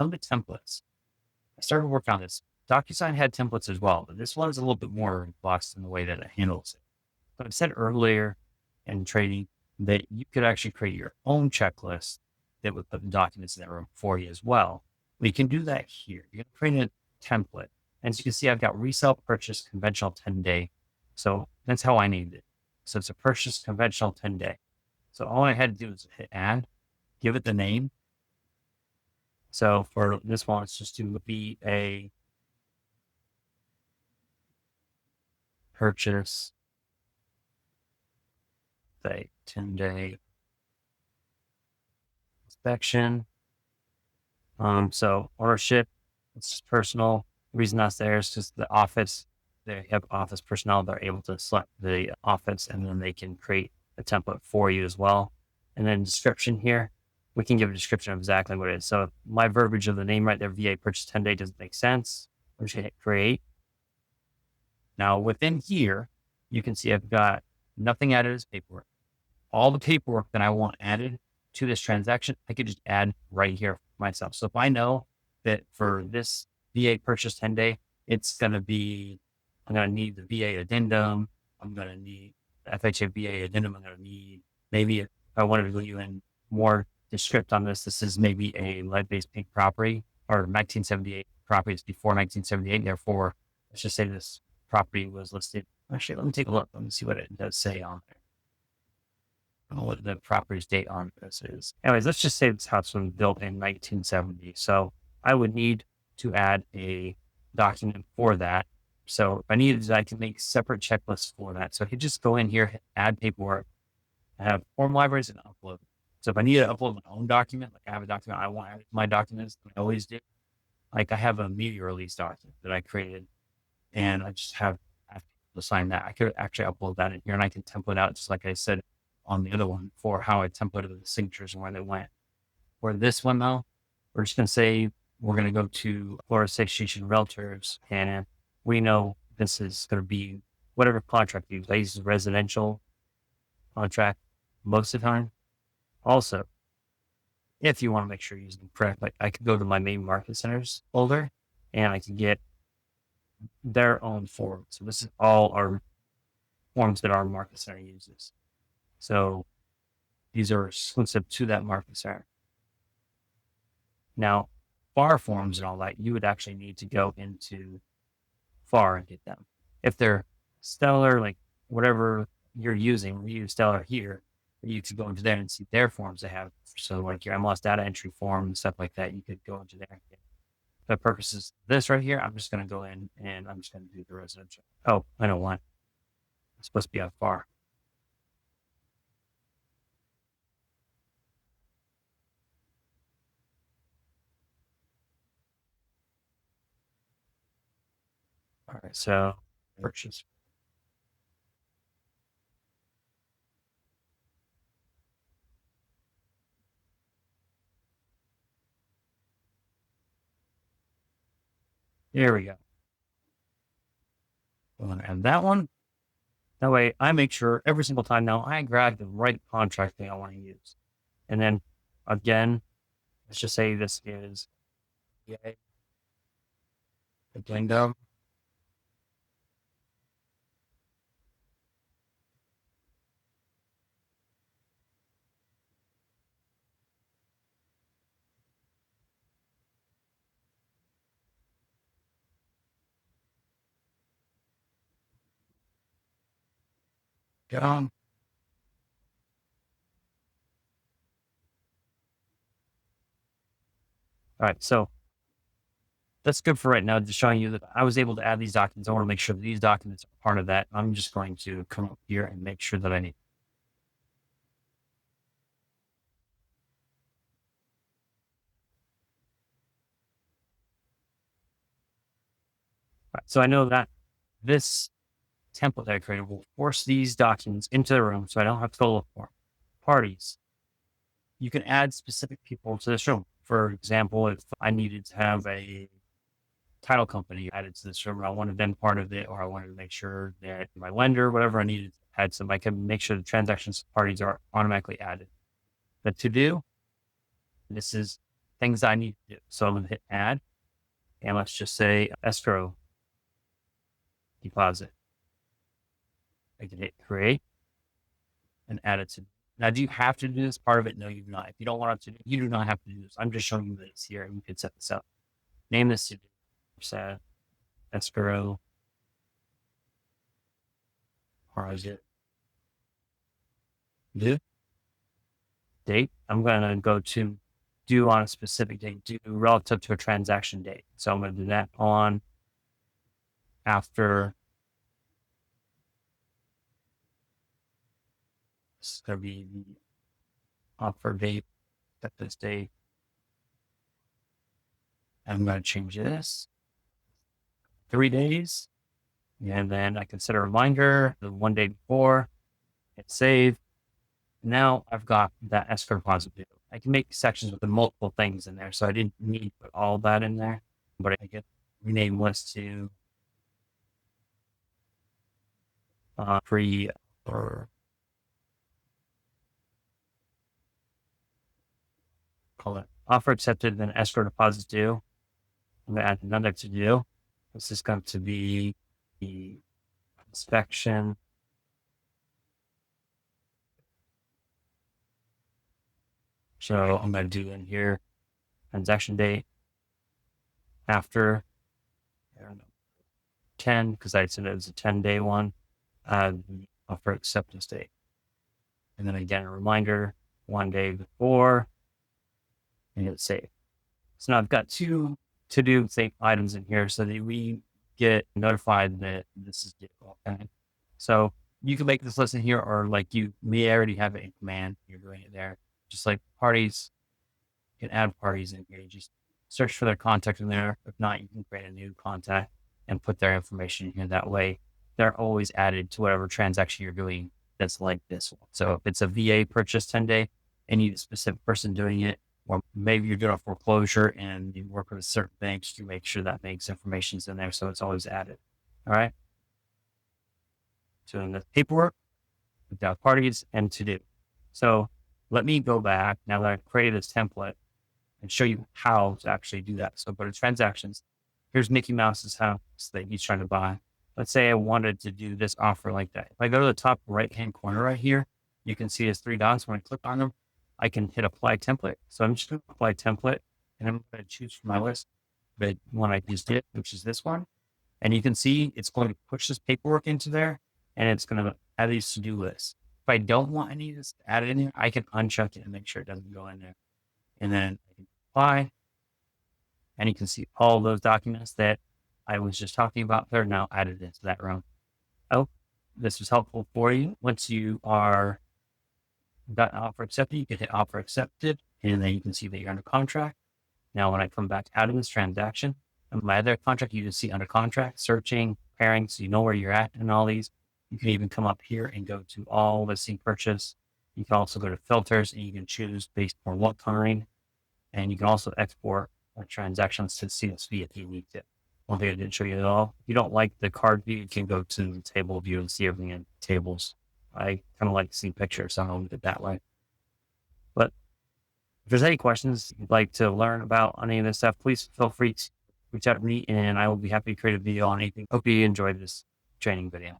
come to templates. I started working on this. DocuSign had templates as well, but this one's a little bit more boxed in the way that it handles it. So I said earlier in training that you could actually create your own checklist that would put the documents in that room for you as well. We can do that here. You're going to create a template. And as you can see, I've got resale, purchase, conventional 10-day. So that's how I named it. So it's a purchase, conventional 10-day. So all I had to do is hit add, give it the name. So for this one, it's just to be a purchase, say 10-day inspection. So ownership, it's just personal. The reason that's there is because the office, they have office personnel, they're able to select the office and then they can create a template for you as well. And then description here, we can give a description of exactly what it is. So my verbiage of the name right there, VA purchase 10-day, doesn't make sense. I'm just gonna hit create. Now within here, you can see I've got nothing added as paperwork. All the paperwork that I want added to this transaction, I could just add right here myself. So if I know that for this VA purchase 10-day, it's going to be, I'm going to need the VA addendum. I'm going to need the FHA VA addendum. I'm going to need maybe if I wanted to go in more descriptive on this, this is maybe a lead-based pink property or 1978 property. It's before 1978. Therefore, let's just say this property was listed. Actually, let me take a look. Let me see what it does say on there. What the property's date on this is. Anyways, let's just say this house was built in 1970. So I would need to add a document for that. So if I needed, I can make separate checklists for that. So I could just go in here, hit add paperwork, have form libraries and upload. So if I need to upload my own document, like I have a document I want to add my documents, I always do. Like I have a media release document that I created and I just have to sign that. I could actually upload that in here and I can template out just like I said on the other one for how I templated the signatures and where they went. For this one though, we're just going to say we're going to go to Florida Association Realtors and we know this is going to be whatever contract you use. I use a residential contract most of the time. Also, if you want to make sure you're using them correct, like I could go to my main market centers folder and I can get their own forms. So this is all our forms that our market center uses. So these are exclusive to that market center. Now, FAR forms and all that, you would actually need to go into FAR and get them. If they're Stellar, like whatever you're using, we use Stellar here, you could go into there and see their forms they have. So like your MLS data entry form and stuff like that, you could go into there. For the purposes of this right here, I'm just going to go in and I'm just going to do the residential. Oh, I know why. It's supposed to be on FAR. All right, so purchase. There we go. I'm going to add that one. That way I make sure every single time now I grab the right contract thing I want to use. And then again, let's just say this is the window. All right, so that's good for right now. Just showing you that I was able to add these documents. I want to make sure that these documents are part of that. I'm just going to come up here and make sure that I need. All right, so I know that this template that I created will force these documents into the room so I don't have to go look for them. Parties. You can add specific people to this room. For example, if I needed to have a title company added to this room, I wanted them part of it, or I wanted to make sure that my lender, whatever I needed, had some, I can make sure the transactions parties are automatically added. The to do, this is things I need to do. So I'm going to hit add, and let's just say escrow deposit. I can hit create and add it to. Now, do you have to do this part of it? No, you do not. If you don't want to, you do not have to do this. I'm just showing you this here, and you can set this up. Name this to set escrow deposit due date. I'm going to go to due on a specific date, due relative to a transaction date. So I'm going to do that on after. This is going to be the offer date, set this date. I'm going to change this 3 days. And then I can set a reminder the 1 day before, hit save. Now I've got that escrow deposit due. I can make sections with the multiple things in there. So I didn't need to put all that in there, but I can rename list to free or call it offer accepted, then escrow deposit due. I'm going to add another to do. This is going to be the inspection. So I'm going to do in here transaction date after, I don't know, 10, because I said it was a 10-day one, offer acceptance date. And then again, a reminder 1 day before, and hit save. So now I've got 2 to-do items in here so that we get notified that this is due. Okay. So you can make this list in here, or like you may already have it in command. You're doing it there. Just like parties, you can add parties in here. You just search for their contact in there. If not, you can create a new contact and put their information in here. That way they're always added to whatever transaction you're doing that's like this one. So if it's a VA purchase 10-day and you need a specific person doing it, or maybe you're doing a foreclosure and you work with a certain banks to make sure that bank's information's in there. So it's always added. All right. So in the paperwork, without parties and to do. So let me go back now that I've created this template and show you how to actually do that. So go to transactions. Here's Mickey Mouse's house that he's trying to buy. Let's say I wanted to do this offer like that. If I go to the top right-hand corner right here, you can see his 3 dots. When I click on them, I can hit apply template. So I'm just going to apply template, and I'm going to choose from my list the one I just did, which is this one. And you can see it's going to push this paperwork into there, and it's going to add these to-do lists. If I don't want any of this added in here, I can uncheck it and make sure it doesn't go in there. And then I can apply, and you can see all those documents that I was just talking about. They're now added into that row. Oh, this was helpful for you. Once you are got offer accepted, you can hit offer accepted, and then you can see that you're under contract. Now, when I come back out of this transaction, in my other contract, you can see under contract, searching, pairing, so you know where you're at in all these. You can even come up here and go to all listing purchase. You can also go to filters, and you can choose based on what kind. And you can also export transactions to CSV if you need to. One thing I didn't show you at all, if you don't like the card view, you can go to the table view and see everything in tables. I kind of like seeing pictures, so I'll leave it that way. But if there's any questions you'd like to learn about any of this stuff, please feel free to reach out to me, and I will be happy to create a video on anything. Hope you enjoyed this training video.